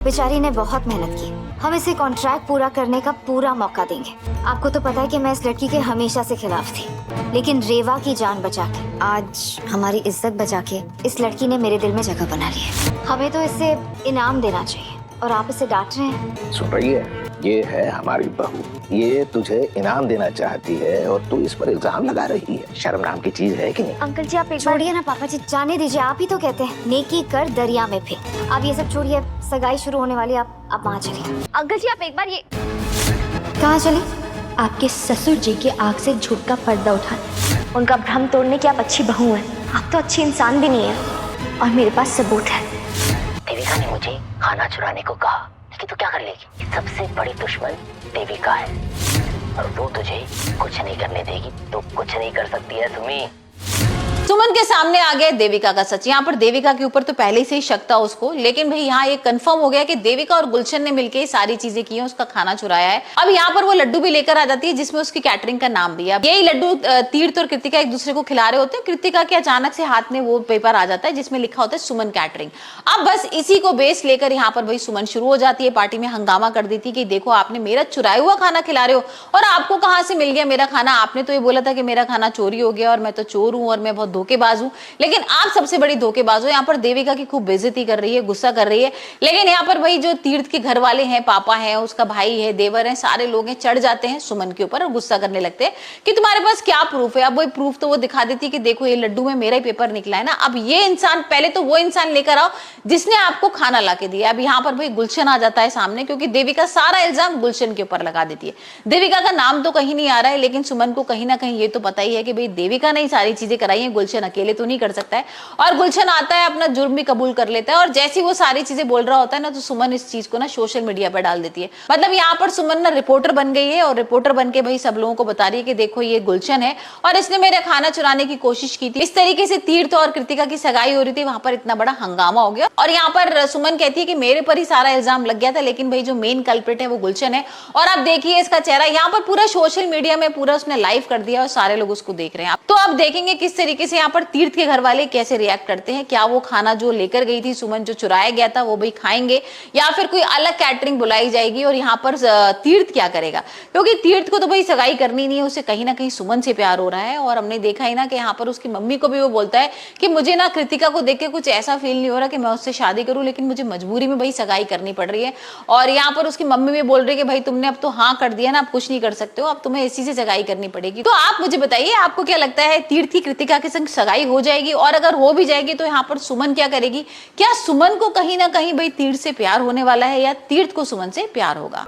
बेचारी ने बहुत मेहनत की। हम इसे कॉन्ट्रैक्ट पूरा करने का पूरा मौका देंगे। आपको तो पता है कि मैं इस लड़की के हमेशा से खिलाफ थी, लेकिन रेवा की जान बचा के, आज हमारी इज्जत बचा के इस लड़की ने मेरे दिल में जगह बना ली है। हमें तो इसे इनाम देना चाहिए और आप इसे डांट रहे हैं। सुन रही है, ये है हमारी बहू, ये तुझे इनाम देना चाहती है और तू इस पर इल्जाम लगा रही है। शर्म नाम की चीज है कि नहीं? अंकल जी आप छोड़िए ना, पापा जी जाने दीजिए। आप ही तो कहते हैं नेकी कर दरिया में फेंक। आप ये सब छोड़िए, सगाई शुरू होने वाली है। आप वहाँ चलिए। अंकल जी आप एक बार ये कहाँ चली? आपके ससुर जी के आँख से झूठ का पर्दा उठाने, उनका भ्रम तोड़ने की आप अच्छी बहू हैं। आप तो अच्छी इंसान भी नहीं है और मेरे पास सबूत है। देविका ने मुझे खाना चुराने को कहा, लेकिन तू क्या कर लेगी? सबसे बड़ी दुश्मन देविका है और वो तुझे कुछ नहीं करने देगी। तो कुछ नहीं कर सकती है सुमी। सुमन के सामने आ गया देविका का सच। यहाँ पर देविका के ऊपर तो पहले से ही शक था उसको, लेकिन भाई यहाँ ये कंफर्म हो गया कि देविका और गुलशन ने मिलकर सारी चीजें की हैं, उसका खाना चुराया है। अब यहाँ पर वो लड्डू भी लेकर आ जाती है जिसमें उसकी कैटरिंग का नाम भी है। यही लड्डू तीर्थ और कृतिका एक दूसरे को खिला रहे होते हैं। कृतिका के अचानक से हाथ में वो पेपर आ जाता है जिसमें लिखा होता है सुमन कैटरिंग। अब बस इसी को बेस लेकर यहाँ पर भाई सुमन शुरू हो जाती है, पार्टी में हंगामा कर देती है कि देखो आपने मेरा चुराया हुआ खाना खिला रहे हो और आपको कहाँ से मिल गया मेरा खाना? आपने तो ये बोला था कि मेरा खाना चोरी हो गया और मैं तो चोर हूँ और मैं बहुत धोखेबाज हूँ, लेकिन आप सबसे बड़ी धोखेबाज हो। यहाँ पर देविका की खूब बेइज्जती कर रही है, गुस्सा कर रही है। लेकिन यहाँ पर भाई जो तीर्थ के घर वाले हैं, पापा हैं, उसका भाई है, देवर है, सारे लोग हैं, चढ़ जाते हैं सुमन के ऊपर और गुस्सा करने लगते हैं कि तुम्हारे पास क्या प्रूफ है? अब वही प्रूफ तो वो दिखा देती है कि देखो ये लड्डू में मेरा ही पेपर निकला है ना। अब ये इंसान, पहले तो वो इंसान लेकर आओ जिसने आपको खाना ला के दिया। अब यहाँ पर भाई गुलशन आ जाता है सामने, क्योंकि देविका सारा इल्जाम गुलशन के ऊपर लगा देती है। देविका का नाम तो कहीं नहीं आ रहा है, लेकिन सुमन को कहीं ना कहीं ये तो पता ही है कि भाई देविका ने सारी चीजें कराई है, गुलशन अकेले तो नहीं कर सकता है। और गुलशन आता है, अपना जुर्म भी कबूल कर लेता है और जैसी वो सारी चीजें बोल रहा होता है ना, तो सुमन इस चीज को ना सोशल मीडिया पर डाल देती है। मतलब यहाँ पर सुमन ना रिपोर्टर बन गई है और रिपोर्टर बन के भाई सब लोगों को बता रही है कि देखो ये गुलशन है और इसने मेरा खाना चुराने की कोशिश की थी। इस तरीके से तीर्थ और कृतिका की सगाई हो रही थी, वहां पर इतना बड़ा हंगामा हो गया और यहाँ पर सुमन कहती है कि मेरे पर ही सारा इल्जाम लग गया था, लेकिन भाई जो मेन कल्प्रिट है वो गुलशन है। और आप देखिए इसका चेहरा यहाँ पर पूरा सोशल मीडिया में पूरा उसने लाइव कर दिया और सारे लोग उसको देख रहे हैं। तो अब देखेंगे किस तरीके से यहाँ पर तीर्थ के घर वाले कैसे रिएक्ट करते हैं। क्या वो खाना जो लेकर गई थी सुमन, जो चुराया गया था, वो भाई खाएंगे या फिर कोई अलग कैटरिंग बुलाई जाएगी? और यहाँ पर तीर्थ क्या करेगा? क्योंकि तीर्थ को तो भाई सगाई करनी नहीं है, उसे कहीं ना कहीं सुमन से प्यार हो रहा है। और हमने देखा ही ना कि यहाँ पर उसकी मम्मी को भी वो बोलता है कि मुझे ना कृतिका को देख के कुछ ऐसा फील नहीं हो रहा कि मैं उससे शादी करूं, लेकिन मुझे मजबूरी में भाई सगाई करनी पड़ रही है। और यहाँ पर उसकी मम्मी भी बोल रही है कि भाई तुमने अब तो हाँ कर दिया ना, अब कुछ नहीं कर सकते हो, अब तुम्हें इसी से सगाई करनी पड़ेगी। तो आप मुझे बताइए, आपको क्या लगता है तीर्थ की कृतिका के संग सगाई हो जाएगी? और अगर हो भी जाएगी तो यहाँ पर सुमन क्या करेगी? क्या सुमन को कहीं ना कहीं भाई तीर्थ से प्यार होने वाला है या तीर्थ को सुमन से प्यार होगा?